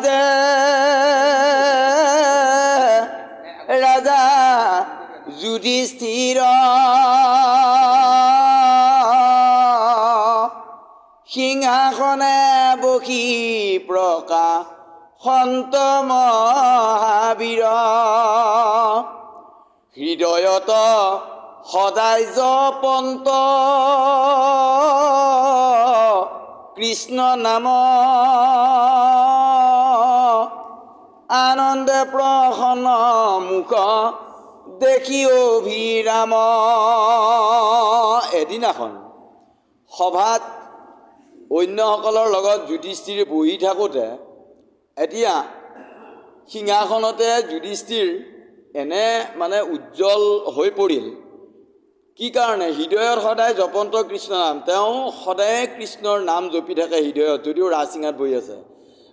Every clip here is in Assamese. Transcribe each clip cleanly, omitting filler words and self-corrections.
মাজে ৰাজা যুধিষ্ঠিৰ সিংহাসনে বহি প্ৰকাশন্ত মহাবীৰ হৃদয়ত সদায় জপন্ত কৃষ্ণ নাম আনন্দে প্ৰসন্ন মুখ দেখি অভিৰাম। এদিনাখন সভাত অন্যসকলৰ লগত যুধিষ্ঠিৰ বহি থাকোঁতে এতিয়া সিংহাসনতে যুধিষ্ঠিৰ এনে মানে উজ্জ্বল হৈ পৰিল। কি কাৰণে? হৃদয়ত সদায় জপন্ত কৃষ্ণ নাম, তেওঁ সদায় কৃষ্ণৰ নাম জপি থাকে হৃদয়ত, যদিও ৰাজসিংহাত বহি আছে।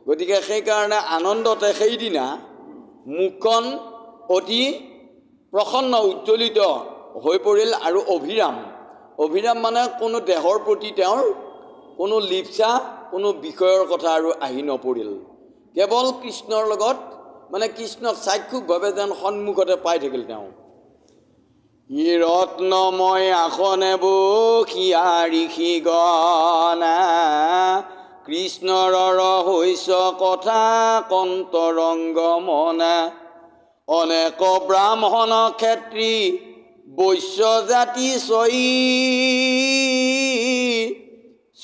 গতিকে সেইকাৰণে আনন্দতে সেইদিনা মুখখন অতি প্ৰসন্ন উজ্জ্বলিত হৈ পৰিল আৰু অভিৰাম। অভিৰাম মানে কোনো দেহৰ প্ৰতি তেওঁৰ কোনো লিপ্সা, কোনো বিষয়ৰ কথা আৰু আহি নপৰিল। কেৱল কৃষ্ণৰ লগত মানে কৃষ্ণক চাক্ষুষভাৱে যেন সন্মুখতে পাই থাকিল তেওঁ। ই ৰত্নময় আসনে বসিয়া ঋষি গণা কৃষ্ণৰ ৰহস্য কথা কন্তৰংগ মনা অনেক ব্ৰাহ্মণ ক্ষেত্ৰী বৈশ্য জাতি চই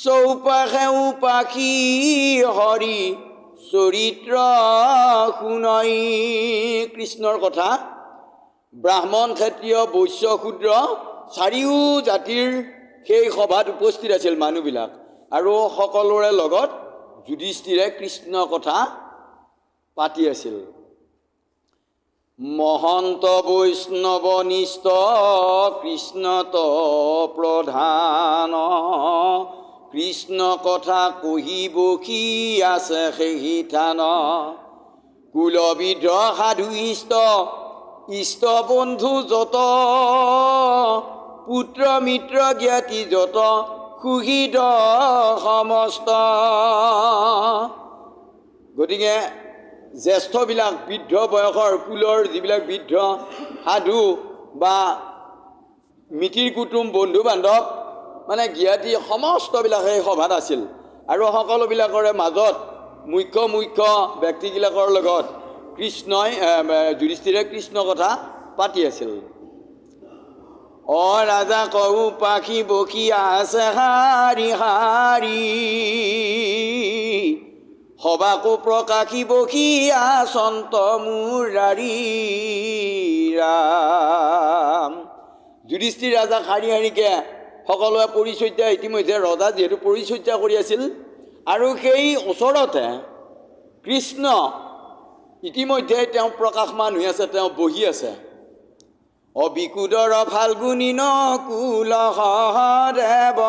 চৌপাশে উপাসী হৰি চৰিত্ৰ শুনই। কৃষ্ণৰ কথা ব্ৰাহ্মণ ক্ষত্ৰিয় বৈশ্য শূদ্ৰ চাৰিও জাতিৰ সেই সভাত উপস্থিত আছিল মানুহবিলাক, আৰু সকলোৰে লগত যুধিষ্ঠিৰে কৃষ্ণ কথা পাতি আছিল। মহন্ত বৈষ্ণৱ নিষ্ঠ কৃষ্ণত প্ৰধান কৃষ্ণ কথা কহি বসি আছে সেই থান কুলবিধ সাধু ইষ্ট বন্ধু যত পুত্ৰ মিত্ৰ জ্ঞাতি যত সুহৃদ সমস্ত। গতিকে জ্যেষ্ঠবিলাক বৃদ্ধ বয়সৰ কুলৰ যিবিলাক বৃদ্ধ সাধু বা মিতিৰ কুটুম বন্ধু বান্ধৱ মানে জ্ঞাতি সমস্তবিলাক সেই সভাত আছিল, আৰু সকলোবিলাকৰে মাজত মুখ্য ব্যক্তিবিলাকৰ লগত কৃষ্ণই যুধিষ্ঠিৰে কৃষ্ণ কথা পাতি আছিল। অ ৰাজা কওঁ পাখি বসি আছে হাৰি হাৰি সবাকো প্ৰকাশী বসি আচন্ত মুৰাৰী ৰাম। যুধিষ্ঠিৰ ৰাজা শাৰী শাৰীকৈ সকলোৱে পৰিচৰ্যা ইতিমধ্যে ৰজা যিহেতু পৰিচৰ্যা কৰি আছিল, আৰু সেই ওচৰতে কৃষ্ণ ইতিমধ্যে তেওঁ প্ৰকাশমান হৈ আছে, তেওঁ বহি আছে। অবিকুদৰ ফাল্গুনী নকুল সহদেৱ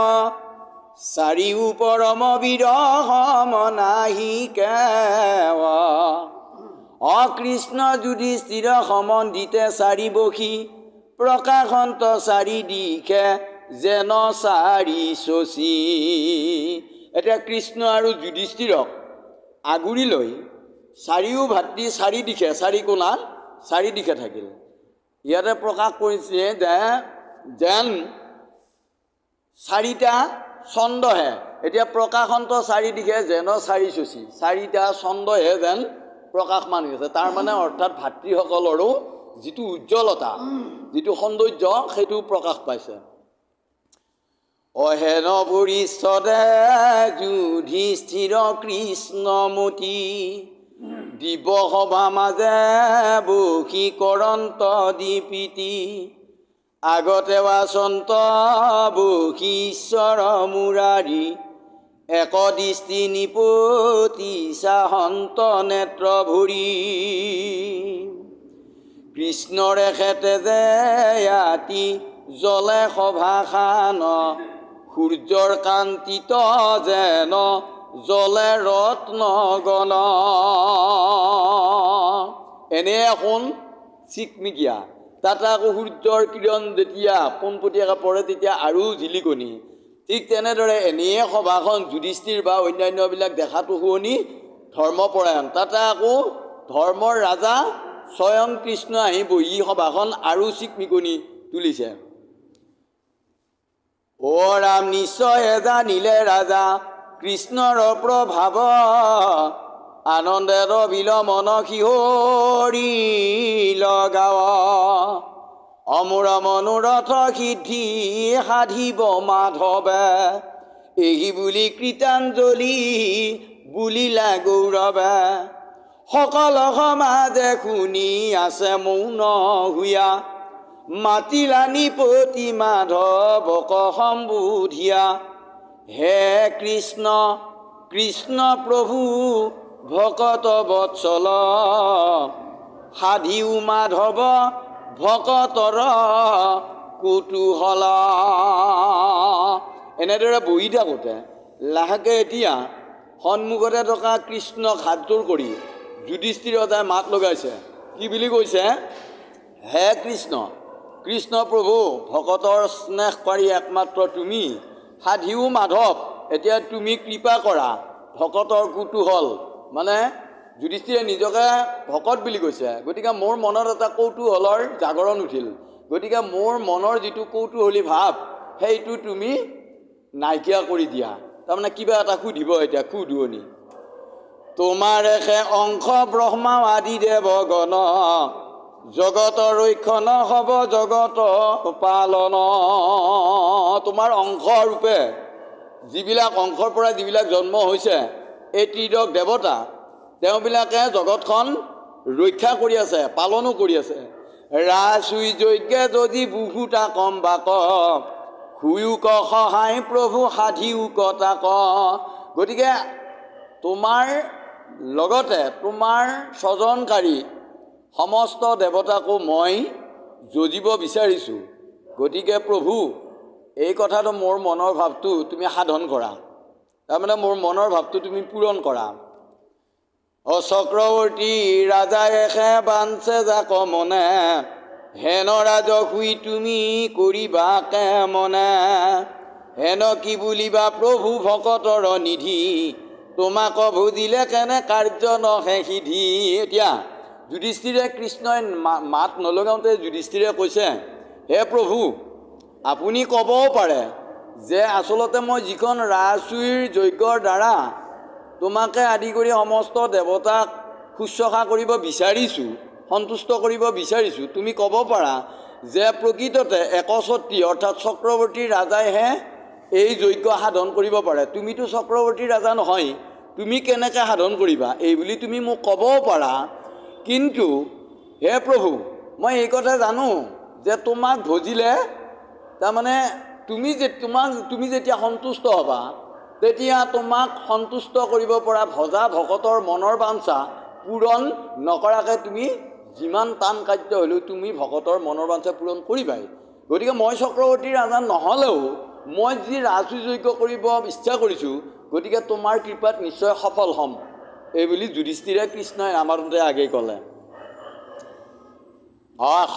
চাৰিও পৰম বিৰহম নাহি কেৱ অকৃষ্ণ যুধিষ্ঠিৰ সমন্দিতে চাৰি বসি প্ৰকাশন্ত চাৰি দিশে যেন চাৰি শশী। এতিয়া কৃষ্ণ আৰু যুধিষ্ঠিৰক আগুৰি লৈ চাৰিও ভাতৃ চাৰি দিশে চাৰি কোণাত চাৰি দিশে থাকিল। ইয়াতে প্ৰকাশ কৰিছে যে যেন চাৰিটা ছন্দহে, এতিয়া প্ৰকাশন্ত চাৰি দিশে যেন চাৰি শশী, চাৰিটা ছন্দহে যেন প্ৰকাশমান হৈ আছে। তাৰমানে অৰ্থাৎ ভাতৃসকলৰো যিটো উজ্জ্বলতা, যিটো সৌন্দৰ্য, সেইটো প্ৰকাশ পাইছে। অহেন ভৰিষ্ঠদে যুধিষ্ঠিৰ কৃষ্ণমতী দিৱসভা মাজে বসি কৰন্ত দীপিতি আগতে বাচন্ত বসি ঈশ্বৰ মুৰাৰী এক দৃষ্টি নিপতি চাহন্ত নেত্ৰ ভৰি কৃষ্ণৰে খেতে যে আতি জলে সভাখান সূৰ্যৰ কান্তিত যেন জলে ৰত্ন গণ। এনে এখন চিকমিকিয়া, তাতে আকৌ সূৰ্যৰ কিৰণ যেতিয়া পোনপটীয়াকৈ পৰে তেতিয়া আৰু জিলিকনি। ঠিক তেনেদৰে এনেয়ে সভাখন যুধিষ্ঠিৰ বা অন্যান্যবিলাক দেখাটো শুৱনি ধৰ্মপৰায়ণ। তাতে আকৌ ধৰ্মৰ ৰাজা স্বয়ং কৃষ্ণ আহি বহি সভাখন আৰু চিকমিকনি তুলিছে। অ ৰাম নিশ্চয় জানিলে ৰাজা কৃষ্ণৰ প্ৰভাৱ, আনন্দেৰ বিল মন শিহৰি লগাৱ, অমূৰ মনোৰথ সিদ্ধি সাধিব মাধৱে, এই বুলি কৃতাঞ্জলি বুলিলা গৌৰৱে, সকল সমাজে শুনি আছে মৌন হুয়া, মাতিলা নিপতি মাধৱক সম্বোধিয়া, হে কৃষ্ণ কৃষ্ণ প্ৰভু ভকত বৎসল, সাধিও মাধৱ ভকতৰ কুতুহল। এনেদৰে বহি থাকোঁতে লাহেকৈ এতিয়া সন্মুখতে থকা কৃষ্ণক হাতযোৰ কৰি যুধিষ্ঠিৰ ৰজাই মাত লগাইছে। কি বুলি কৈছে? হে কৃষ্ণ কৃষ্ণ প্ৰভু ভকতৰ স্নেহকাৰী একমাত্ৰ তুমি, সাধিও মাধৱ, এতিয়া তুমি কৃপা কৰা ভকতৰ কুতুহল। মানে যুধিষ্ঠিৰে নিজকে ভকত বুলি কৈছে, গতিকে মোৰ মনত এটা কৌতুহলৰ জাগৰণ উঠিল, গতিকে মোৰ মনৰ যিটো কৌতুহলী ভাৱ সেইটো তুমি নাইকিয়া কৰি দিয়া। তাৰমানে কিবা এটা সুধিব এতিয়া, সুধুৱনি। তোমাৰেহে অংশ ব্ৰহ্মা আদি দেৱগণ, জগত ৰক্ষণ হব জগত পালন। তোমাৰ অংশ ৰূপে যিবিলাক অংশৰ পৰা যিবিলাক জন্ম হৈছে এই ত্ৰিদশ দেৱতা, তেওঁবিলাকে জগতখন ৰক্ষা কৰি আছে, পালনো কৰি আছে। ৰাজুই যজ্ঞে যদি বুহুতা কম বাক, শুয়োক সহায় প্ৰভু সাধিওক তাক। গতিকে তোমাৰ লগতে তোমাৰ স্বজনকাৰী সমস্ত দেৱতাকো মই যজিব বিচাৰিছোঁ। গতিকে প্ৰভু এই কথাটো মোৰ মনৰ ভাৱটো তুমি সাধন কৰা, তাৰমানে মোৰ মনৰ ভাৱটো তুমি পূৰণ কৰা। অ চক্ৰৱৰ্তী ৰাজায়েহে বাঞ্চে যাক মনে, হেন ৰাজ শুই তুমি কৰিবা কে মনে, হেন কি বুলিবা প্ৰভু ভকতৰ নিধি, তোমাক বুজিলে কেনে কাৰ্য নহে সিধি। এতিয়া যুধিষ্ঠিৰে কৃষ্ণই মাত নলগাওঁতে যুধিষ্ঠিৰে কৈছে, হে প্ৰভু আপুনি ক'বও পাৰে যে আচলতে মই যিখন ৰাজসূয়ৰ যজ্ঞৰ দ্বাৰা তোমাকে আদি কৰি সমস্ত দেৱতাক শুশ্ৰূষা কৰিব বিচাৰিছোঁ, সন্তুষ্ট কৰিব বিচাৰিছোঁ, তুমি ক'ব পাৰা যে প্ৰকৃততে একচ্ছত্ৰী অৰ্থাৎ চক্ৰৱৰ্তী ৰাজাইহে এই যজ্ঞ সাধন কৰিব পাৰে, তুমিতো চক্ৰৱৰ্তী ৰাজা নহয়, তুমি কেনেকৈ সাধন কৰিবা এই বুলি তুমি মোক ক'বও পাৰা। কিন্তু হে প্ৰভু মই এই কথা জানো যে তোমাক ভজিলে তাৰমানে তুমি যেতিয়া সন্তুষ্ট হ'বা তেতিয়া তোমাক সন্তুষ্ট কৰিব পৰা ভজা ভকতৰ মনৰ বাঞ্ছা পূৰণ নকৰাকৈ তুমি যিমান টান কাৰ্য হ'লেও তুমি ভকতৰ মনৰ বাঞ্ছা পূৰণ কৰিবাই। গতিকে মই চক্ৰৱৰ্তী ৰাজা নহ'লেও মই যি ৰাজসূয় যজ্ঞ কৰিব ইচ্ছা কৰিছোঁ, গতিকে তোমাৰ কৃপাত নিশ্চয় সফল হ'ম, এই বুলি যুধিষ্ঠিৰে কৃষ্ণই নামাৰোঁতে আগেই ক'লে।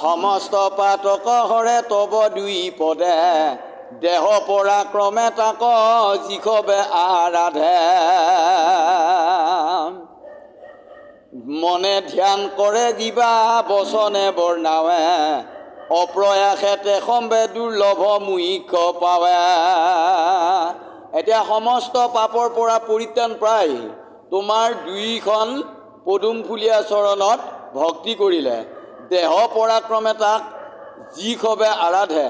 সমস্ত পাতক হৰে তব দুই পদে, দেহ পৰাক্ৰমে তাক যিষবে আৰাধে, মনে ধ্যান কৰে দিবা বচনে বৰ্ণাৱে, অপ্ৰয়াসে তেখম্বে দুৰ্লভ মুখ্য পাৱে। এতিয়া সমস্ত পাপৰ পৰা পৰিত্ৰাণ পাই তোমাৰ দুইখন পদুম ফুলীয়া চৰণত ভক্তি কৰিলে, দেহ পৰাক্ৰমে তাক যিষবে আৰাধে,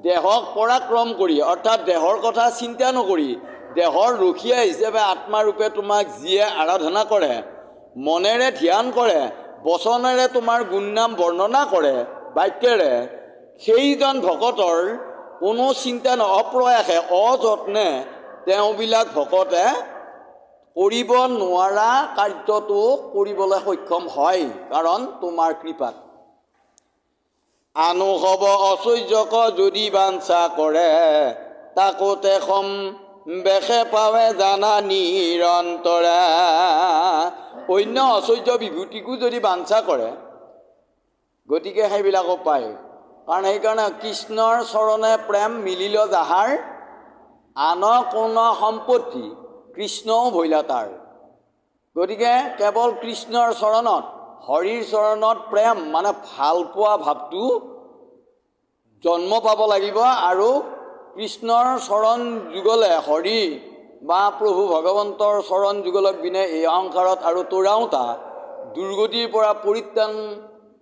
দেহক পৰাক্ৰম কৰি অৰ্থাৎ দেহৰ কথা চিন্তা নকৰি দেহৰ ৰখীয়া হিচাপে আত্মাৰূপে তোমাক যিয়ে আৰাধনা কৰে, মনেৰে ধ্যান কৰে, বচনেৰে তোমাৰ গুণনাম বৰ্ণনা কৰে বাক্যেৰে, সেইজন ভকতৰ কোনো চিন্তা অপ্ৰয়াসে অযত্নে তেওঁবিলাক ভকতে কৰিব নোৱাৰা কাৰ্যটো কৰিবলৈ সক্ষম হয়, কাৰণ তোমাৰ কৃপাত। আনু হব অচৈযক যদি বাঞ্ছা কৰে, তাকো তেখম বেশে পাৱে জানা নিৰন্তৰে। অন্য অচৈয বিভূতিকো যদি বাঞ্ছা কৰে গতিকে সেইবিলাকো পায়, কাৰণ সেইকাৰণে কৃষ্ণৰ চৰণে প্ৰেম মিলিল যাহাৰ, আন কোন সম্পত্তি কৃষ্ণও ভৈলা তাৰ। গতিকে কেৱল কৃষ্ণৰ চৰণত, হৰিৰ চৰণত প্ৰেম মানে ভালপোৱা ভাৱটো জন্ম পাব লাগিব। আৰু কৃষ্ণৰ চৰণ যুগলে, হৰি বা প্ৰভু ভগৱন্তৰ চৰণ যুগলক বিনে এই সংসাৰত আৰু তৰাওঁতা, দুৰ্গতিৰ পৰা পৰিত্ৰাণ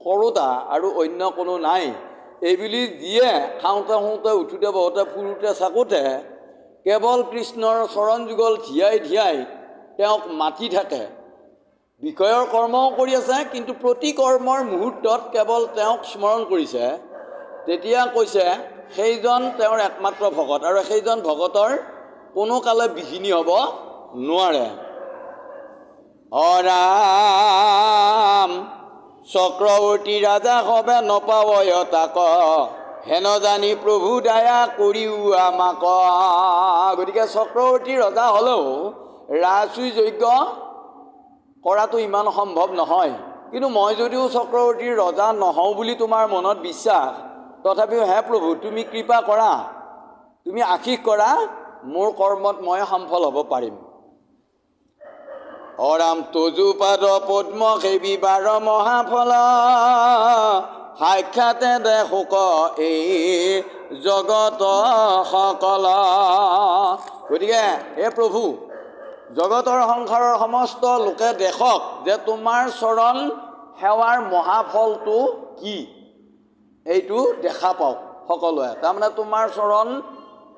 কৰোঁতা আৰু অন্য কোনো নাই। এইবুলি যিয়ে খাওঁতে শুওঁতে উঠোঁতে বহোঁতে ফুৰোঁতে চাকোঁতে কেৱল কৃষ্ণৰ চৰণ যুগল ধিয়াই ধিয়াই তেওঁক মাতি থাকে, বিষয়ৰ কৰ্মও কৰি আছে, কিন্তু প্ৰতি কৰ্মৰ মুহূৰ্তত কেৱল তেওঁক স্মৰণ কৰিছে, তেতিয়া কৈছে সেইজন তেওঁৰ একমাত্ৰ ভকত, আৰু সেইজন ভকতৰ কোনো কালে বিঘিনি হ'ব নোৱাৰে। ৰাম চক্ৰৱৰ্তী ৰাজা হবে নপাৱয় তাক, হেন জানি প্ৰভু দয়া কৰিও আমাক। গতিকে চক্ৰৱৰ্তী ৰজা হ'লেও ৰাজসুই যজ্ঞ কৰাটো ইমান সম্ভৱ নহয়। কিন্তু মই যদিও চক্ৰৱৰ্তীৰ ৰজা নহওঁ বুলি তোমাৰ মনত বিশ্বাস, তথাপিও হে প্ৰভু তুমি কৃপা কৰা, তুমি আশীষ কৰা, মোৰ কৰ্মত মই সফল হ'ব পাৰিম। ৰাম তজু পাদ পদ্ম সেবী বাৰ মহাফল, সাক্ষাতে দেখোক এই জগত সকল। গতিকে হে প্ৰভু, জগতৰ সংসাৰৰ সমস্ত লোকে দেখক যে তোমাৰ চৰণ সেৱাৰ মহাফলটো কি, এইটো দেখা পাওক সকলোৱে। তাৰমানে তোমাৰ চৰণ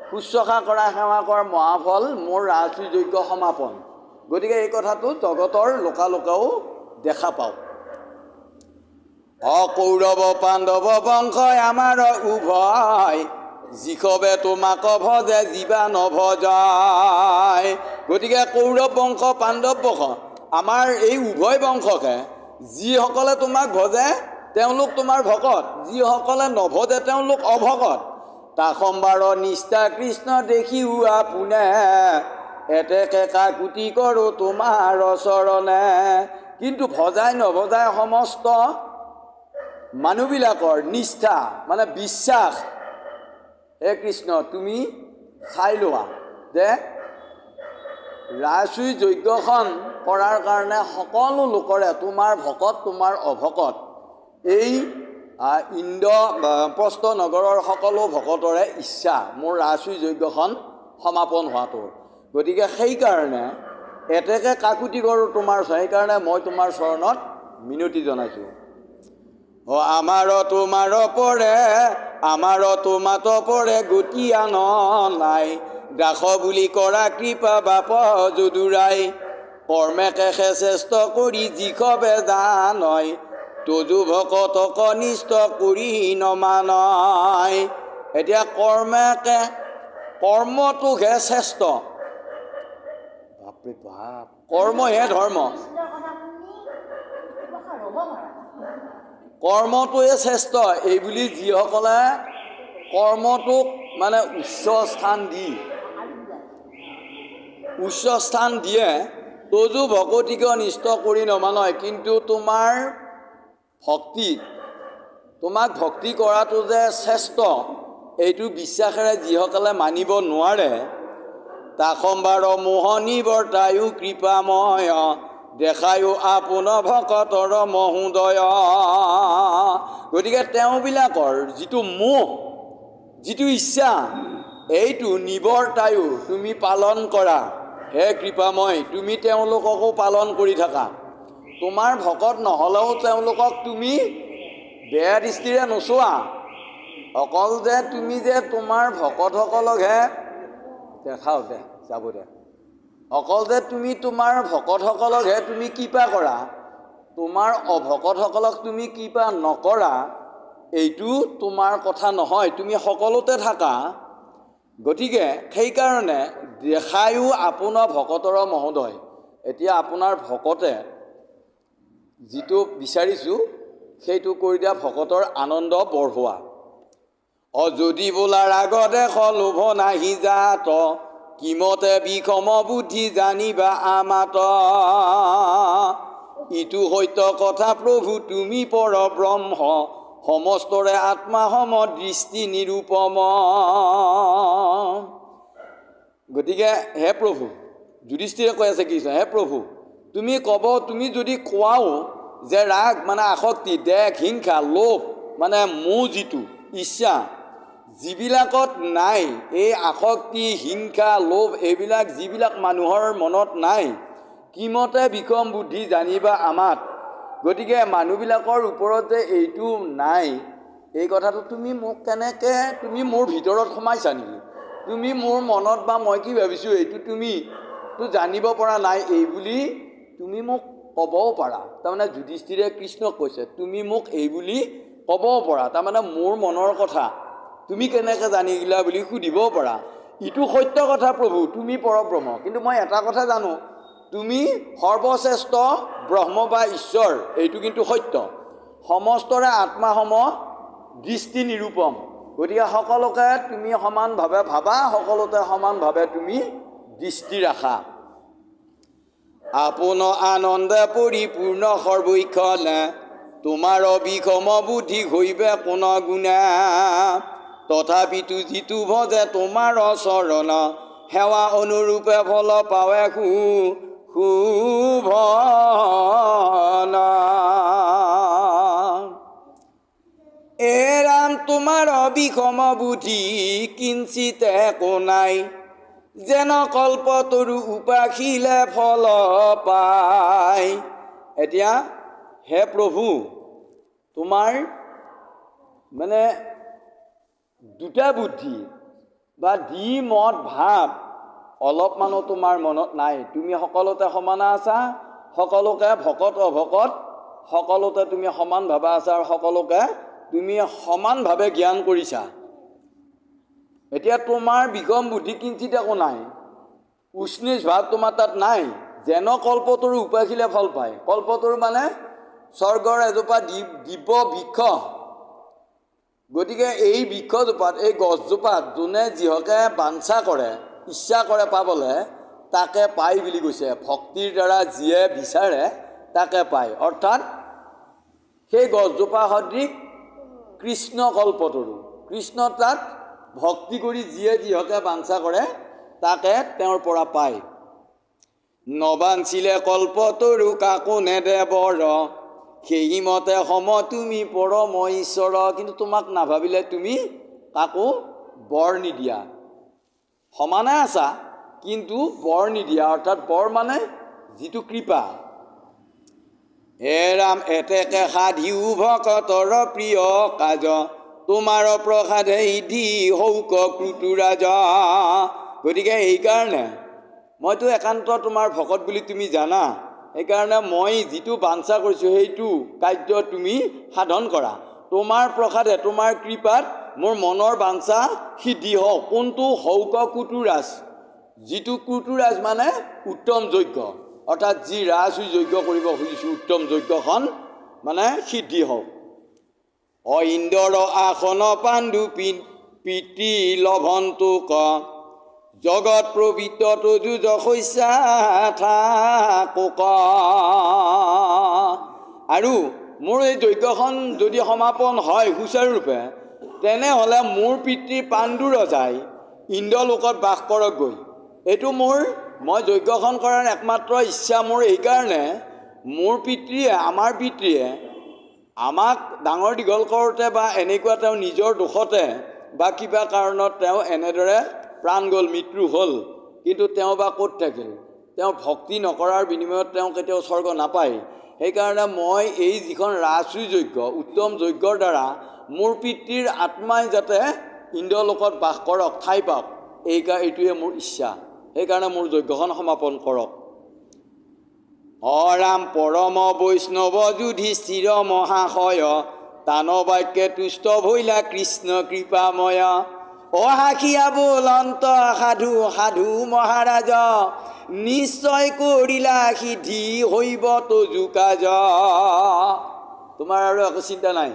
শুশ্ৰূষা কৰা, সেৱা কৰাৰ মহাফল মোৰ ৰাজসুই যজ্ঞ সমাপন। গতিকে এই কথাটো জগতৰ লোকালোকেও দেখা পাওক। কৌৰৱ পাণ্ডৱ বংশই আমাৰ উভয়, যিসবে তোমাক ভজে জীৱা নভজায়। গতিকে কৌৰৱ বংশ, পাণ্ডৱ বংশ, আমাৰ এই উভয় বংশকে যিসকলে তোমাক ভজে তেওঁলোক তোমাৰ ভকত, যিসকলে নভজে তেওঁলোক অভকত। তাসম্বাৰ নিষ্ঠা কৃষ্ণ দেখিও আপোনে, এতেকে কাকুতি কৰোঁ তোমাৰ চৰণে। কিন্তু ভজাই নভজাই সমস্ত মানুহবিলাকৰ নিষ্ঠা মানে বিশ্বাস, হে কৃষ্ণ তুমি চাই লোৱা যে ৰাজসুই যজ্ঞখন কৰাৰ কাৰণে সকলো লোকৰে, তোমাৰ ভকত তোমাৰ অভকত, এই ইন্দ্ৰপ্ৰস্থ নগৰৰ সকলো ভকতৰে ইচ্ছা মোৰ ৰাজসুই যজ্ঞখন সমাপন হোৱাটো। গতিকে সেইকাৰণে এতেকে কাকুতি কৰোঁ তোমাৰ, সেইকাৰণে মই তোমাৰ চৰণত মিনতি জনাইছোঁ। আমাৰ তোমাৰ পৰে, আমাৰ তোমাত পৰে গতি আন নাই, দাস বুলি কৰা কৃপা বাপ যদুৰাই। কৰ্মেকেষে শ্ৰেষ্ঠ কৰি যিসবে জানয়, তজু ভকতক নিষ্ঠ কৰি নমানয়। এতিয়া কৰ্মেকে, কৰ্মটোহে শ্ৰেষ্ঠ, বাপৰে বাপ, কৰ্মহে ধৰ্ম, কৰ্মটোৱে শ্ৰেষ্ঠ, এইবুলি যিসকলে কৰ্মটোক মানে উচ্চ স্থান দিয়ে, তজু ভকতিক নিষ্ঠ কৰি নমানয়। কিন্তু তোমাৰ ভক্তিত, তোমাক ভক্তি কৰাটো যে শ্ৰেষ্ঠ, এইটো বিশ্বাসেৰে যিসকলে মানিব নোৱাৰে, তাসম্বাৰ মোহনী বৰ্তায়ো কৃপাময়, দেখায়ো আপোন ভকতৰ মহোদয়। গতিকে তেওঁবিলাকৰ যিটো মোহ, যিটো ইচ্ছা, এইটো নিবৰ্তায়ো তুমি পালন কৰা, হে কৃপাময় তুমি তেওঁলোককো পালন কৰি থাকা। তোমাৰ ভকত নহ'লেও তেওঁলোকক তুমি বেয়া দৃষ্টিৰে নোচোৱা, অকল যে তুমি যে তোমাৰ ভকতসকলকহে দেখাও দে যাব দে, অকল যে তুমি তোমাৰ ভকতসকলকহে তুমি কৃপা কৰা, তোমাৰ অভকতসকলক তুমি কৃপা নকৰা, এইটো তোমাৰ কথা নহয়, তুমি সকলোতে থাকা। গতিকে সেইকাৰণে দেখায়ো আপোনা ভকতৰ মহোদয়। এতিয়া আপোনাৰ ভকতে যিটো বিচাৰিছোঁ সেইটো কৰি দিয়া, ভকতৰ আনন্দ বঢ়োৱা। যদি বোলাৰ আগতে লোভ নাহি যাত, কিমতে বিষম বুদ্ধি জানিবা আমাত। ইটো সত্য কথা প্ৰভু তুমি পৰ ব্ৰহ্ম, সমস্তৰে আত্মা সম দৃষ্টি নিৰূপম। গতিকে হে প্ৰভু, যুধিষ্ঠিৰে কৈ আছে কি, হে প্ৰভু তুমি ক'ব, তুমি যদি কোৱাও যে ৰাগ মানে আসক্তি, দেহ, হিংসা, লোভ মানে মোহ, যিটো ইচ্ছা যিবিলাকত নাই, এই আসক্তি, হিংসা, লোভ এইবিলাক যিবিলাক মানুহৰ মনত নাই, কিমতে বিষম বুদ্ধি জানিবা আমাত। গতিকে মানুহবিলাকৰ ওপৰত যে এইটো নাই, এই কথাটো তুমি মোক কেনেকৈ, তুমি মোৰ ভিতৰত সোমাইছা নেকি? তুমি মোৰ মনত বা মই কি ভাবিছোঁ এইটো তুমিতো জানিব পৰা নাই, এই বুলি তুমি মোক ক'বও পাৰা। তাৰমানে যুধিষ্ঠিৰে কৃষ্ণক কৈছে, তুমি মোক এই বুলি ক'বও পাৰা, তাৰমানে মোৰ মনৰ কথা তুমি কেনেকৈ জানিলা বুলি সুধিবও পাৰা। ইটো সত্য কথা প্ৰভু, তুমি পৰব্ৰহ্ম, কিন্তু মই এটা কথা জানো, তুমি সৰ্বশ্ৰেষ্ঠ ব্ৰহ্ম বা ঈশ্বৰ, এইটো কিন্তু সত্য। সমস্তৰে আত্মাসম দৃষ্টি নিৰূপম। গতিকে সকলোকে তুমি সমানভাৱে ভাবা, সকলোতে সমানভাৱে তুমি দৃষ্টি ৰাখা। আপোন আনন্দে পৰিপূৰ্ণ সৰ্বৈক্ষণে, তোমাৰ বিষম বুদ্ধি হৈবে কোন গুণে। তথাপিতো যিটো ভজে তোমাৰ চৰণ, সেৱা অনুৰূপে ফল পাৱে শুভন। এ ৰাম তোমাৰ বিষম বুদ্ধি কিঞ্চিত একো নাই, যেন কল্পতৰু উপাসিলে ফল পায়। এতিয়া হে প্ৰভু, তোমাৰ মানে দুটা বুদ্ধি বা মত ভাৱ অলপমানো তোমাৰ মনত নাই। তুমি সকলোতে সমানে আছা, সকলোকে ভকত অভকত সকলোতে তুমি সমানভাৱে আছা, আৰু সকলোকে তুমি সমানভাৱে জ্ঞান কৰিছা। এতিয়া তোমাৰ বিষম বুদ্ধি কিঞ্চিত একো নাই, উষ্ণিজ ভাৱ তোমাৰ তাত নাই, যেন কল্পতৰু উপাসিলে ফল পায়। কল্পতৰু মানে স্বৰ্গৰ এজোপা দিব্য বৃক্ষ। গতিকে এই বৃক্ষজোপাত, এই গছজোপাত যোনে যিহকে বাঞ্ছা কৰে, ইচ্ছা কৰে পাবলৈ, তাকে পায় বুলি কৈছে। ভক্তিৰ দ্বাৰা যিয়ে বিচাৰে তাকে পায়। অৰ্থাৎ সেই গছজোপা সদৃশ কৃষ্ণ কল্পতৰু। কৃষ্ণ তাত ভক্তি কৰি যিয়ে যিহকে বাঞ্ছা কৰে তাকে তেওঁৰ পৰা পায়। নবাঞ্চিলে কল্পতৰু কাকো নেদে বৰ, সেইমতে সম তুমি পৰম ঈশ্বৰ। কিন্তু তোমাক নাভাবিলে তুমি কাকো বৰ নিদিয়া। সমানে আছা কিন্তু বৰ নিদিয়া, অৰ্থাৎ বৰ মানে যিটো কৃপা। হে ৰাম এতেকে সাধিও ভকতৰ প্ৰিয় কাজ, তোমাৰ প্ৰসাদে ইধি হৌক ক্ৰুতুৰাজ। গতিকে এইকাৰণে মইতো একান্ত তোমাৰ ভকত বুলি তুমি জানা, সেইকাৰণে মই যিটো বাঞ্ছা কৰিছোঁ সেইটো কাৰ্য তুমি সাধন কৰা। তোমাৰ প্ৰসাদে, তোমাৰ কৃপাত মোৰ মনৰ বাঞ্ছা সিদ্ধি হওক। কোনটো? হৌক ক্ৰুতুৰাজ। যিটো ক্ৰুতুৰাজ মানে উত্তম যজ্ঞ, অৰ্থাৎ যি ৰাজসুই যজ্ঞ কৰিব খুজিছোঁ, উত্তম যজ্ঞখন মানে সিদ্ধি হওক। ইন্দ্ৰৰ আসন পাণ্ডু পিতৃ লভন্তোক, জগত প্ৰবৃত্ত তজুজ শস্যা থাকক। আৰু মোৰ এই যজ্ঞখন যদি সমাপন হয় সুচাৰুৰূপে, তেনেহ'লে মোৰ পিতৃ পাণ্ডু ৰজাই ইন্দ্ৰলোকত বাস কৰক গৈ। এইটো মই যজ্ঞখন কৰাৰ একমাত্ৰ ইচ্ছা মোৰ এইকাৰণে, মোৰ পিতৃয়ে, আমাৰ পিতৃয়ে আমাক ডাঙৰ দীঘল কৰোঁতে বা এনেকুৱা তেওঁ নিজৰ দোষতে বা কিবা কাৰণত তেওঁ এনেদৰে প্ৰাণ গ'ল, মৃত্যু হ'ল, কিন্তু তেওঁ বা ক'ত থাকিল? তেওঁ ভক্তি নকৰাৰ বিনিময়ত তেওঁ কেতিয়াও স্বৰ্গ নাপায়। সেইকাৰণে মই এই যিখন ৰাজসুই যজ্ঞ, উত্তম যজ্ঞৰ দ্বাৰা মোৰ পিতৃৰ আত্মাই যাতে ইন্দ্ৰলোকত বাস কৰক, ঠাই পাওক, এইটোৱে মোৰ ইচ্ছা। সেইকাৰণে মোৰ যজ্ঞখন সমাপন কৰক। ৰাম পৰম বৈষ্ণৱ যুধিষ্ঠিৰ মহাশয়, তান বাক্যে তুষ্ট ভৈলা কৃষ্ণ কৃপাময়। হাকিয়া বোলন্ত সাধু সাধু মহাৰাজ, নিশ্চয় কৰিলা সিদ্ধি হৈব তজু কাজ। তোমাৰ আৰু একো চিন্তা নাই,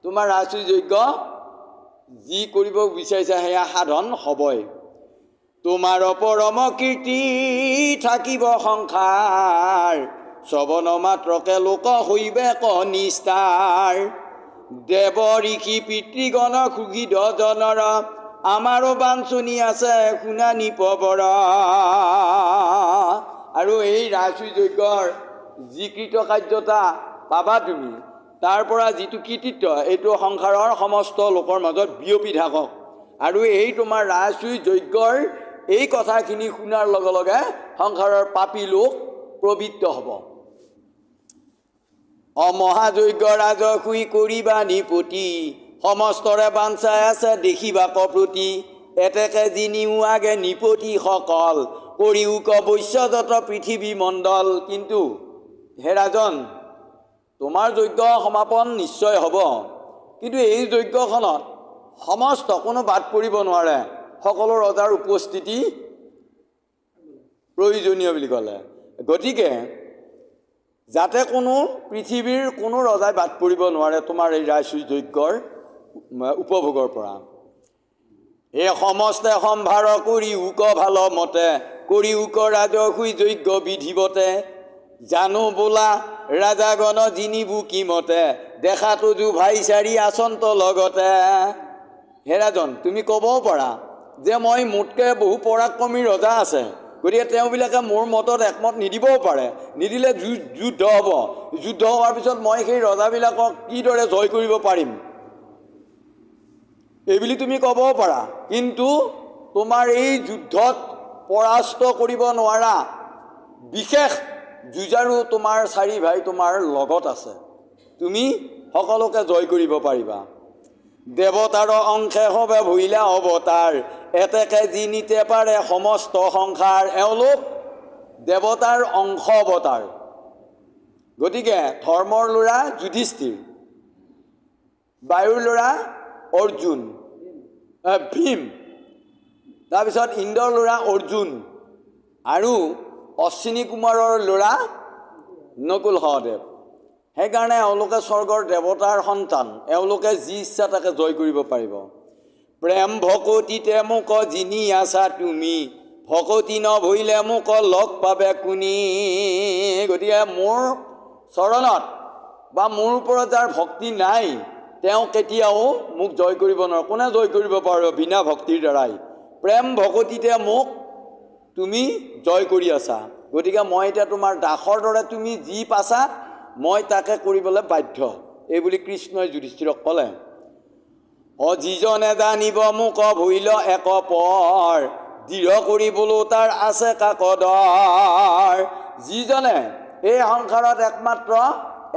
তোমাৰ ৰাজসুই যজ্ঞ যি কৰিব বিচাৰিছা সেয়া সাধন হ'বই। তোমাৰ পৰম কীৰ্তি থাকিব সংসাৰ, শ্ৰৱণ মাত্ৰকে লোক হৈবে কনিষ্ঠাৰ। দেৱ ঋষি পিতৃগণ সুহৃদ জনৰ, আমাৰো বাঞ্ছনি আছে শুনা নিপবৰ। আৰু এই ৰাজসুই যজ্ঞৰ যি কৃতকাৰ্যতা পাবা তুমি, তাৰ পৰা যিটো কৃতিত্ব এইটো সংসাৰৰ সমস্ত লোকৰ মাজত বিয়পি থাকক। আৰু এই তোমাৰ ৰাজসুই যজ্ঞৰ এই কথাখিনি শুনাৰ লগে লগে সংসাৰৰ পাপী লোক প্ৰবৃত্ত হ'ব। অমহাযজ্ঞ ৰাজসুই কৰিবা নিপতি, সমস্তৰে বাঞ্চাই আছে দেখিবা কপ্ৰতি। এতেকে যিনিও আগে নিপতি সকল, কৰিউক বৈশ্যযত পৃথিৱী মণ্ডল। কিন্তু হে ৰাজন, তোমাৰ যজ্ঞ সমাপন নিশ্চয় হ'ব, কিন্তু এই যজ্ঞখনত সমস্ত কোনো বাদ পৰিব নোৱাৰে, সকলো ৰজাৰ উপস্থিতি প্ৰয়োজনীয় বুলি ক'লে। গতিকে যাতে কোনো পৃথিৱীৰ কোনো ৰজাই বাদ পৰিব নোৱাৰে তোমাৰ এই ৰাজসুই যজ্ঞৰ উপভোগৰ পৰা। এই সমস্তে সম্ভাৰ কৰি উক ভাল মতে, কৰি উক ৰাজসুই যজ্ঞ বিধিবতে। জানো বোলা ৰাজাগণ যিনিবু কি মতে, দেখাতো জু ভাইচাৰি আচন্ত লগতে। হে ৰাজন, তুমি ক'বও পাৰা যে মই মোতকৈ বহু পৰাক্ৰমী ৰজা আছে, গতিকে তেওঁবিলাকে মোৰ মতত একমত নিদিবও পাৰে, নিদিলে যুদ্ধ হ'ব, যুদ্ধ হোৱাৰ পিছত মই সেই ৰজাবিলাকক কিদৰে জয় কৰিব পাৰিম এইবুলি তুমি ক'বও পাৰা। কিন্তু তোমাৰ এই যুদ্ধত পৰাস্ত কৰিব নোৱাৰা বিশেষ যুঁজাৰু তোমাৰ চাৰি ভাই তোমাৰ লগত আছে, তুমি সকলোকে জয় কৰিব পাৰিবা। দেৱতাৰ অংশে হবে ভৈলা অৱতাৰ, এতেকে যি নিতে পাৰে সমস্ত সংসাৰ। এওঁলোক দেৱতাৰ অংশ অৱতাৰ। গতিকে ধৰ্মৰ ল'ৰা যুধিষ্ঠিৰ, বায়ুৰ ল'ৰা অৰ্জুন ভীম, তাৰপিছত ইন্দ্ৰৰ ল'ৰা অৰ্জুন আৰু অশ্বিনী কুমাৰৰ ল'ৰা নকুল সহদেৱ। সেইকাৰণে এওঁলোকে স্বৰ্গৰ দেৱতাৰ সন্তান, এওঁলোকে যি ইচ্ছা তাকে জয় কৰিব পাৰিব। প্ৰেম ভকতিতে মোক জিনি আছা তুমি, ভকতি নভৈলে মোক লগ পাবে কোনি। গতিকে মোৰ চৰণত বা মোৰ ওপৰত যাৰ ভক্তি নাই তেওঁ কেতিয়াও মোক জয় কৰিব নোৱাৰে। কোনে জয় কৰিব পাৰিব? বিনা ভক্তিৰ দ্বাৰাই। প্ৰেম ভকতিতে মোক তুমি জয় কৰি আছা, গতিকে মই এতিয়া তোমাৰ দাসৰ দৰে তুমি যি পাছা মই তাকে কৰিবলৈ বাধ্য, এইবুলি কৃষ্ণই যুধিষ্ঠিৰক ক'লে। যিজনে জানিব মোক ভৈল এক পৰ, দৃঢ় কৰিবলৈ তাৰ আছে কাকদৰ। যিজনে এই সংসাৰত একমাত্ৰ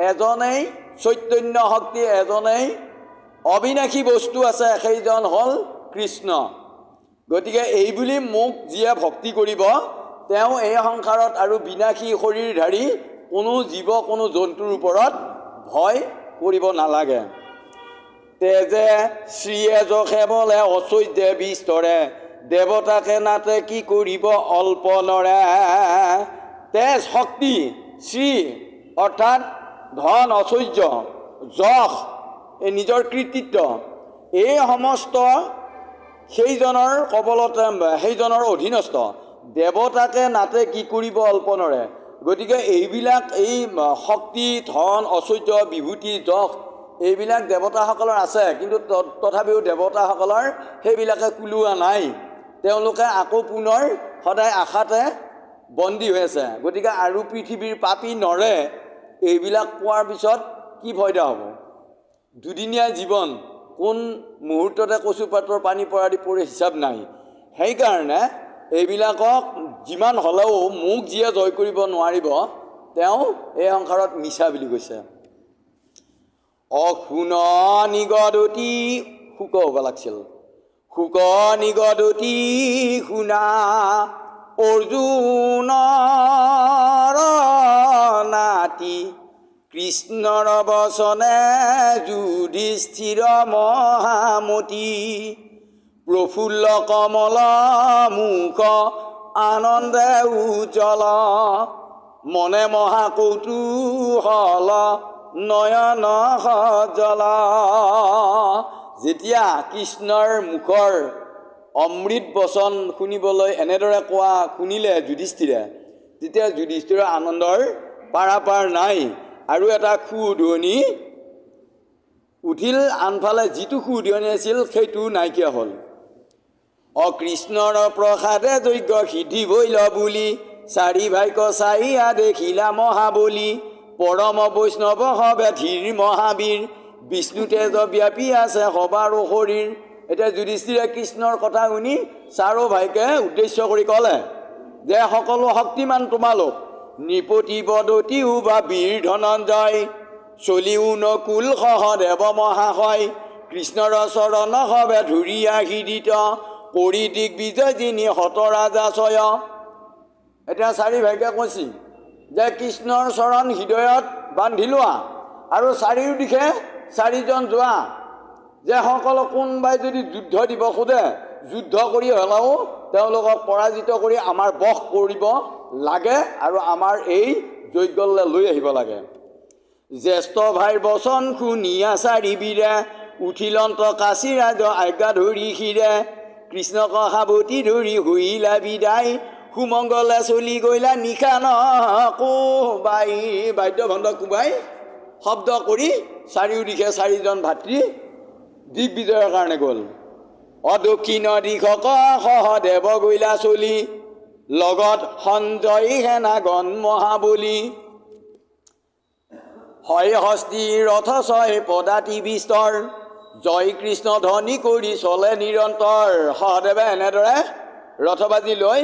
এজনেই চৈতন্য শক্তি, এজনেই অবিনাশী বস্তু আছে, সেইজন হ'ল কৃষ্ণ। গতিকে এইবুলি মোক যিয়ে ভক্তি কৰিব তেওঁ এই সংসাৰত আৰু বিনাশী শৰীৰধাৰী কোনো জীৱ কোনো জন্তুৰ ওপৰত ভয় কৰিব নালাগে। তেজে শ্ৰীয়ে যখে বলে অচৈধ্যে বিস্তৰে, দেৱতাকে নাতে কি কৰিব অল্প নৰে। তেজ শক্তি শ্ৰী অৰ্থাৎ ধন ঐশ্বৰ্য যশ এই নিজৰ কৃতিত্ব এই সমস্ত সেইজনৰ কবলতে সেইজনৰ অধীনস্থ, দেৱতাকে নাতে কি কৰিব অল্প নৰে। গতিকে এইবিলাক এই শক্তি ধন ঐশ্বৰ্য বিভূতি যশ এইবিলাক দেৱতাসকলৰ আছে, কিন্তু তথাপিও দেৱতাসকলৰ সেইবিলাকে কুলোৱা নাই, তেওঁলোকে আকৌ পুনৰ সদায় আশাতে বন্দী হৈ আছে। গতিকে আৰু পৃথিৱীৰ পাপী নৰে এইবিলাক পোৱাৰ পিছত কি ফাইদা হ'ব? দুদিনীয়া জীৱন, কোন মুহূৰ্ততে কচু পাতৰ পানী পৰা দি পৰে হিচাপ নাই। সেইকাৰণে এইবিলাকক যিমান হ'লেও মোক যিয়ে জয় কৰিব নোৱাৰিব তেওঁ এই সংসাৰত মিছা বুলি কৈছে। অশুন নিগদতি শুক হ'ব লাগিছিল, শুক নিগদতি শুনা অৰ্জুনৰ নাতি, কৃষ্ণৰ বচনে যুধিষ্ঠিৰ মহামতি। প্ৰফুল্ল কমল মুখ আনন্দে উজ্জ্বল, মনে মহা কৌতূহল নয়ন সজল। যেতিয়া কৃষ্ণৰ মুখৰ অমৃত বচন শুনিবলৈ এনেদৰে কোৱা শুনিলে যুধিষ্ঠিৰে, তেতিয়া যুধিষ্ঠিৰৰ আনন্দৰ পাৰাপাৰ নাই। আৰু এটা সুধনি উঠিল, আনফালে যিটো সুধনি আছিল সেইটো নাইকিয়া হ'ল। অকৃষ্ণৰ প্ৰসাদে যজ্ঞ সিদ্ধি বৈল বুলি, চাৰি ভাইক চাইয়া দেখিলা মহাবলী পৰম বৈষ্ণৱ হবে ধীৰ মহাবীৰ বিষ্ণু তেজ ব্যাপী আছে সবাৰো শৰীৰ। এতিয়া যুধিষ্ঠিৰে কৃষ্ণৰ কথা শুনি চাৰো ভাইকে উদ্দেশ্য কৰি ক'লে যে সকলো শক্তিমান তোমালোক নৃপতি বদতিও বা বীৰ ধনঞ্জয় চলিও নকুল সহদেৱ মহাশয় কৃষ্ণৰ চৰণ হবে ধুৰীয়া হৃদিত কৰি দিগ্বিজয় যিনি হতৰাজা ছয়। এতিয়া চাৰি ভাইকে কৈছি যে কৃষ্ণৰ চৰণ হৃদয়ত বান্ধি লোৱা আৰু চাৰিওদিশে চাৰিজন যোৱা যে সকলো কোনোবাই যদি যুদ্ধ দিব খোজে যুদ্ধ কৰি হ'লেও তেওঁলোকক পৰাজিত কৰি আমাৰ বশ কৰিব লাগে আৰু আমাৰ এই যজ্ঞলৈ লৈ আহিব লাগে। জ্যেষ্ঠ ভাইৰ বচন শুনিয়া চাৰি বীৰে উঠিলন্ত কাশী ৰাজ আজ্ঞা ধৰি শিৰে কৃষ্ণক সাৱটি ধৰি হুইলা বিদায় সুমংগলে চলি গইলা নিশা নকোবাই বাদ্যভণ্ড কোবাই শব্দ কৰি চাৰিওদিশে চাৰিজন ভাতৃ দিগ্বিজয়ৰ কাৰণে গ'ল। অদক্ষিণ দিশক সহদেৱ গইলা চলি লগত সঞ্জয় সেনাগণ মহাবলী হয় হস্তি ৰথ ছয় পদাতি বিস্তৰ জয় কৃষ্ণ ধ্বনি কৰি চলে নিৰন্তৰ। সহদেৱে এনেদৰে ৰথবাজি লৈ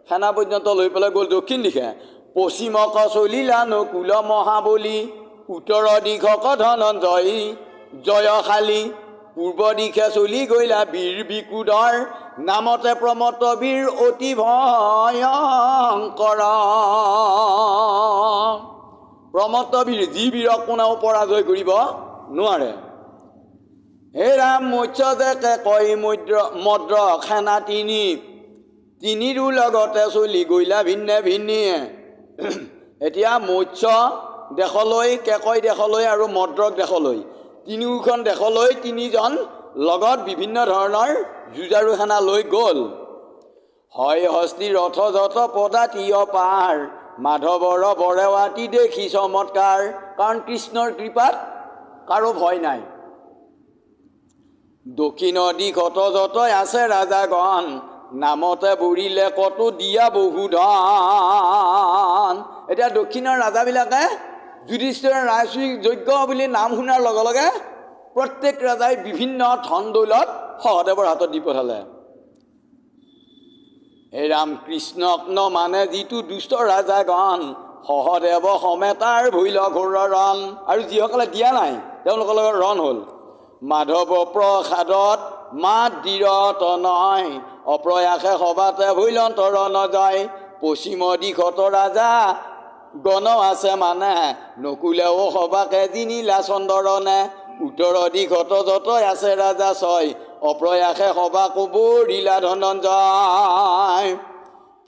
সেনা পৰ্যন্ত লৈ পেলাই গ'ল দক্ষিণ দিশে। পশ্চিমক চলিলা নকুল মহাবলী উত্তৰ দিশক ধনঞ্জয় জয়শালী পূৰ্ব দিশে চলি গইলা বীৰ বিকুদৰ নামতে প্ৰমত্ত বীৰ অতি ভয়ংকৰ। প্ৰমত্ত বীৰ যি বীৰক কোনেও পৰাজয় কৰিব নোৱাৰে। হে ৰাম মৎস্য যে কয় মদ্ৰ সেনা তিনিৰো লগতে চলি গইলা ভিন্নে ভিন্নি। এতিয়া মৎস্য দেশলৈ কেকয় দেশলৈ আৰু মদ্ৰক দেশলৈ তিনিওখন দেশলৈ তিনিজন লগত বিভিন্ন ধৰণৰ যুঁজাৰু সেনা লৈ গ'ল। হয় হস্তি ৰথ যত পদাতিয় পাৰ মাধৱৰ বৰেৱাতি দেখি চমৎকাৰ কাৰণ কৃষ্ণৰ কৃপাত কাৰো ভয় নাই। দক্ষিণ দিশত যত আছে ৰাজাগণ নামতে বুৰিলে কতো দিয়া বহু ধন। এতিয়া দক্ষিণৰ ৰাজাবিলাকে যুধিষ্ঠিৰৰ ৰাজসিক যজ্ঞ বুলি নাম শুনাৰ লগে লগে প্ৰত্যেক ৰাজাই বিভিন্ন ধন দৌলত সহদেৱৰ হাতত দি পঠালে। হে ৰাম কৃষ্ণক মানে যিটো দুষ্ট ৰাজাগণ সহদেৱ সমেতাৰ ভৈল ঘোৰ ৰণ আৰু যিসকলে দিয়া নাই তেওঁলোকৰ লগত ৰণ হ'ল। মাধৱ প্ৰসাদত মাত দীৰত নয় অপ্ৰয়াসে সভাতে ভৈলন্ত ৰণ যায়। পশ্চিম দিশত ৰাজা গণ আছে মানে নকুলেও সভাকে জিনিলা চন্দৰণে উত্তৰ দিশত যত আছে ৰাজা ছয় অপ্ৰয়াসে সভা কবৰিলা ধনঞ্জয়।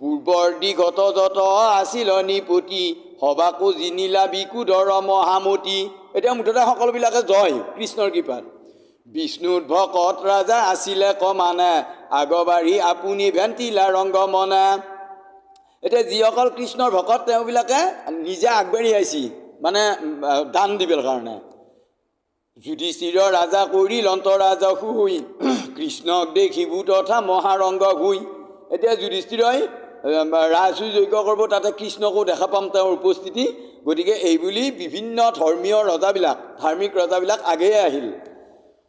পূৰ্বৰ দিশত যত আছিল নিপতি সভাকো জিনিলা বিকুধৰ মহামতি। এতিয়া মুঠতে সকলোবিলাকে জয় কৃষ্ণৰ কৃপাত। বিষ্ণুৰ ভকত ৰাজা আছিলে কমানে আগবাঢ়ি আপুনি ভেন্তিলা ৰংগ মনে। এতিয়া যিসকল কৃষ্ণৰ ভকত তেওঁবিলাকে নিজে আগবাঢ়ি আহিছে মানে দান দিবৰ কাৰণে। যুধিষ্ঠিৰ ৰাজা কৰিল অন্তৰাজ শুই কৃষ্ণক দেখিবো তথা মহাৰংগ শুই। এতিয়া যুধিষ্ঠিৰই ৰাজসুই যজ্ঞ কৰিব তাতে কৃষ্ণকো দেখা পাম তেওঁৰ উপস্থিতি। গতিকে এইবুলি বিভিন্ন ধৰ্মীয় ৰজাবিলাক ধাৰ্মিক ৰজাবিলাক আগেয়ে আহিল।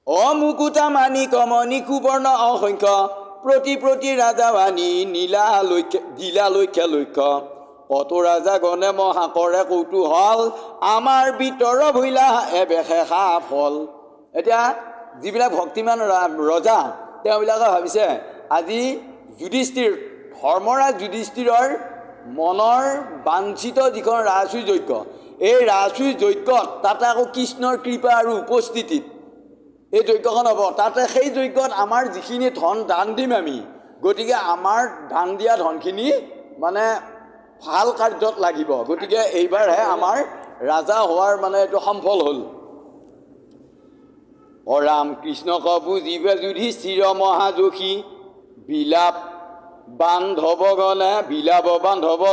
অমুকুতা মানি কমনি কুবৰ্ণ অসংখ্য প্ৰতি প্ৰতি ৰাজা বাণী নীলা লক্ষ্য দিলা লক্ষ্য লক্ষ্য কত ৰাজা গণে মহাকৰে কৌতূহল আমাৰ ভিতৰ ভৈলা এবেশে ফল। এতিয়া যিবিলাক ভক্তিমান ৰজা তেওঁবিলাকে ভাবিছে আজি যুধিষ্ঠিৰ ধৰ্মৰাজ যুধিষ্ঠিৰৰ মনৰ বাঞ্ছিত যিখন ৰাজসুই যজ্ঞ এই ৰাজসুই যজ্ঞত তাতে আকৌ কৃষ্ণৰ কৃপা আৰু উপস্থিতিত এই যজ্ঞখন হ'ব। তাতে সেই যজ্ঞত আমাৰ যিখিনি ধন দান দিম আমি গতিকে আমাৰ দান দিয়া ধনখিনি মানে ভাল কাৰ্যত লাগিব। গতিকে এইবাৰহে আমাৰ ৰাজা হোৱাৰ মানে এইটো সম্ফল হ'ল। অ ৰাম কৃষ্ণক বুজিবে যুধিষ্ঠিৰ মহাযোখী বিলাপ বান্ধৱ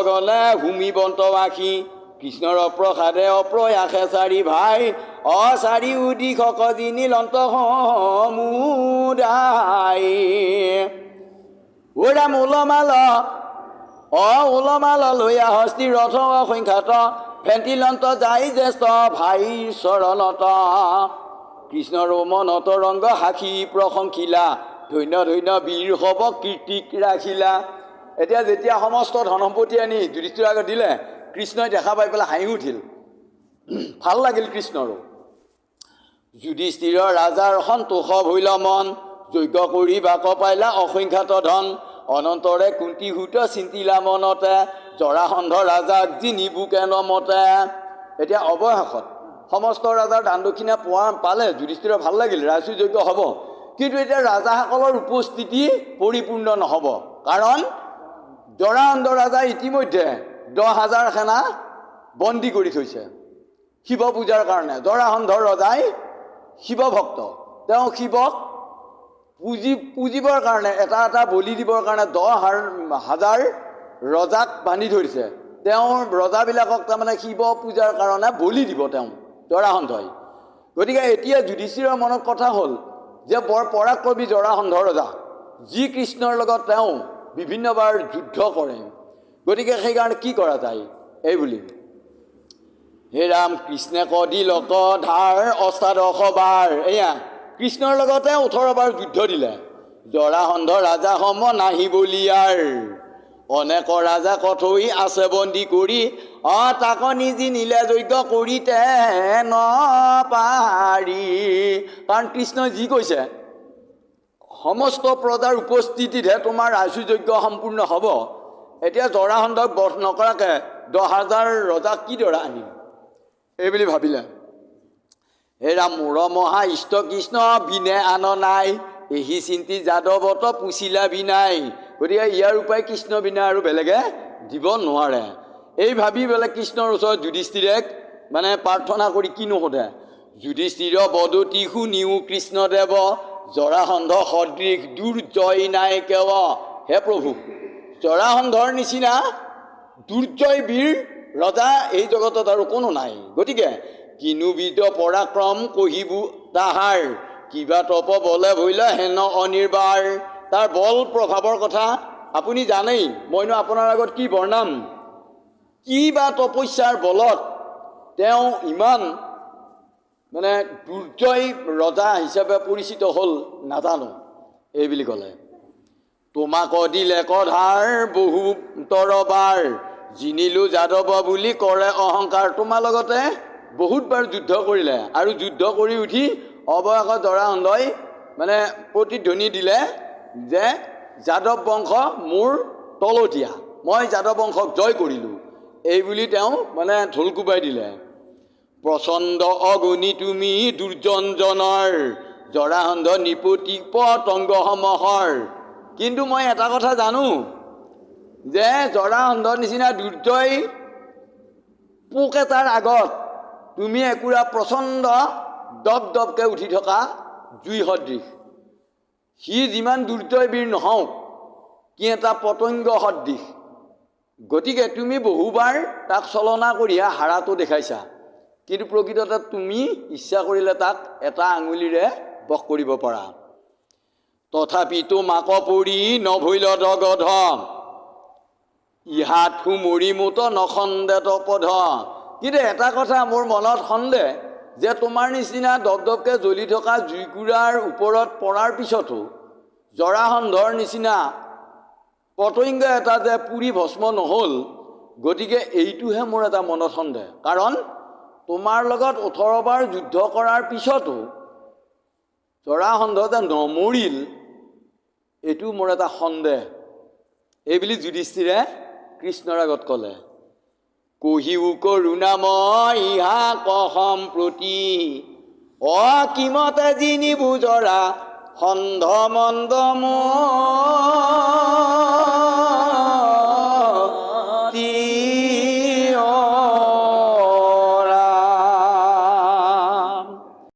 গণে ভূমিবন্তবাসী কৃষ্ণৰ প্ৰসাদে অপ্ৰয়াসে চাৰি ভাই চাৰি দিশক জিনিলন্ত সমুদায়। ওৰা মূলমাল ওলমাল লৈ হস্তি ৰথ অসংখ্যাত ভেন্তিলন্ত যাই জ্যেষ্ঠ ভাইৰ চৰণত কৃষ্ণৰ মনত ৰংগ সাক্ষী প্ৰশংসিলা ধন্য ধন্য বীৰ হব কীৰ্তিক ৰাখিলা। এতিয়া যেতিয়া সমস্ত ধন সম্পত্তি আনি যুধিষ্ঠিৰৰ আগত দিলে, কৃষ্ণই দেখা পাই পেলাই হাঁহি উঠিল, ভাল লাগিল কৃষ্ণৰো। যুধিষ্ঠিৰৰ ৰাজাৰ সন্তোষ ভৈল মন, যজ্ঞ কৰি বাক পাইলা অসংখ্যাত ধন। অনন্তৰে কুন্তীসূত চিন্তিলা মনতে, জৰাসন্ধ ৰাজাক জিনিবুকে নমতে। এতিয়া অৱশেষত সমস্ত ৰজাৰ দান দক্ষিণা পালে, যুধিষ্ঠিৰৰ ভাল লাগিল, ৰাজসূয় হ'ব। কিন্তু এতিয়া ৰাজাসকলৰ উপস্থিতি পৰিপূৰ্ণ নহ'ব, কাৰণ জৰাসন্ধ ৰাজাই ইতিমধ্যে 10,000 সেনা বন্দী কৰি থৈছে শিৱ পূজাৰ কাৰণে। জৰাসন্ধ ৰজাই শিৱ ভক্ত, তেওঁ শিৱক পুজিবৰ কাৰণে, এটা এটা বলি দিবৰ কাৰণে 10,000 ৰজাক বান্ধি ধৰিছে। তেওঁৰ ৰজাবিলাকক তাৰমানে শিৱ পূজাৰ কাৰণে বলি দিব তেওঁ জৰাসন্ধই। গতিকে এতিয়া যুধিষ্ঠিৰৰ মনত কথা হ'ল যে বৰ পৰাক্ৰমী জৰাসন্ধ ৰজা, যি কৃষ্ণৰ লগত তেওঁ বিভিন্নবাৰ যুদ্ধ কৰে। গতিকে সেইকাৰণে কি কৰা যায় এই বুলি, হে ৰাম কৃষ্ণে কদিলক ধাৰ অষ্টাদশবাৰ, এয়া কৃষ্ণৰ লগতে 18 বাৰ যুদ্ধ দিলে। জৰাসন্ধ ৰাজা সম নাহি বলিয়াৰ, অনেক ৰাজা কথৈ আছে বন্দী কৰি, তাক নিজি নীলে যজ্ঞ কৰিতে নপাৰি। কাৰণ কৃষ্ণই যি কৈছে, সমস্ত প্ৰজাৰ উপস্থিতিতহে তোমাৰ ৰাজসূয় সম্পূৰ্ণ হ'ব। এতিয়া জৰাসন্ধক বধ নকৰাকৈ 10,000 ৰজাক কিদৰে আনিম এইবুলি ভাবিলে। হেৰা মূৰ মহা ইষ্ট কৃষ্ণ বিনে আন নাই, এহি চিন্তি যাদৱত পুচিলা বিনাই। গতিকে ইয়াৰ উপায় কৃষ্ণ বিনা আৰু বেলেগে দিব নোৱাৰে। এই ভাবি পেলাই কৃষ্ণৰ ওচৰত যুধিষ্ঠিৰক মানে প্ৰাৰ্থনা কৰি কি নোসোধে, যুধিষ্ঠিৰ বদতি শুনিও কৃষ্ণদেৱ, জৰাসন্ধ সদৃশ দুৰ্জয় নাই কেৱ। হে প্ৰভু, জৰাসন্ধৰ নিচিনা দুৰ্জয় বীৰ ৰজা এই জগতত আৰু কোনো নাই। গতিকে কিনুবিধ পৰাক্ৰম কহিবু তাহাৰ, কিবা তপ বলে ভৈল হেন অনিৰ্বাৰ। তাৰ বল প্ৰভাৱৰ কথা আপুনি জানেই, মইনো আপোনাৰ আগত কি বৰ্ণাম। কি বা তপস্যাৰ বলত তেওঁ ইমান মানে দুৰ্জয় ৰজা হিচাপে পৰিচিত হ'ল নাজানো। এইবুলি ক'লে, তোমাক দিলে কধাৰ বহু তৰবাৰ, জিনিলো যাদৱ বুলি কৰে অহংকাৰ। তোমাৰ লগতে বহুতবাৰ যুদ্ধ কৰিলে, আৰু যুদ্ধ কৰি উঠি অৱশেষত জৰাসন্ধই মানে প্ৰতিধ্বনি দিলে যে যাদৱ বংশ মোৰ তলতীয়া, মই যাদৱ বংশক জয় কৰিলোঁ। এইবুলি তেওঁ মানে ঢোল কোবাই দিলে। প্ৰচণ্ড অগুণী তুমি দুৰ্জনজনৰ, জৰাসন্ধ নিপতি পতংগ সমহৰ। কিন্তু মই এটা কথা জানো যে জৰাসন্ধৰ নিচিনা দুৰ্জয় পোক এটাৰ আগত তুমি একুৰা প্ৰচণ্ড দপ দপকৈ উঠি থকা জুই সদৃশ। সি যিমান দুৰ্জয় বীৰ নহওক, কি এটা পতংগ সদৃশ। গতিকে তুমি বহুবাৰ তাক চলনা কৰিয়া হাৰাটো দেখাইছা, কিন্তু প্ৰকৃততে তুমি ইচ্ছা কৰিলে তাক এটা আঙুলিৰে বশ কৰিব পাৰা। তথাপিতো মাক পৰি নভৈল দগধ, ইহাত সুমৰি মোত নখন্দে তপধ। কিন্তু এটা কথা মোৰ মনত সন্দেহ যে তোমাৰ নিচিনা দপদপকৈ জ্বলি থকা জুইকুৰাৰ ওপৰত পৰাৰ পিছতো জৰাসন্ধৰ নিচিনা পতংগ এটা যে পুৰি ভস্ম নহ'ল। গতিকে এইটোহে মোৰ এটা মনত সন্দেহ, কাৰণ তোমাৰ লগত 18 বাৰ যুদ্ধ কৰাৰ পিছতো জৰাসন্ধ যে নমৰিল, এইটো মোৰ এটা সন্দেহ। এইবুলি যুধিষ্ঠিৰে কৃষ্ণৰ আগত ক'লে, কহিও কৰোণাময় ইহা কহম প্ৰতি, কিমতে জিনিবু জৰা সন্ধ মন্দ মোৰ।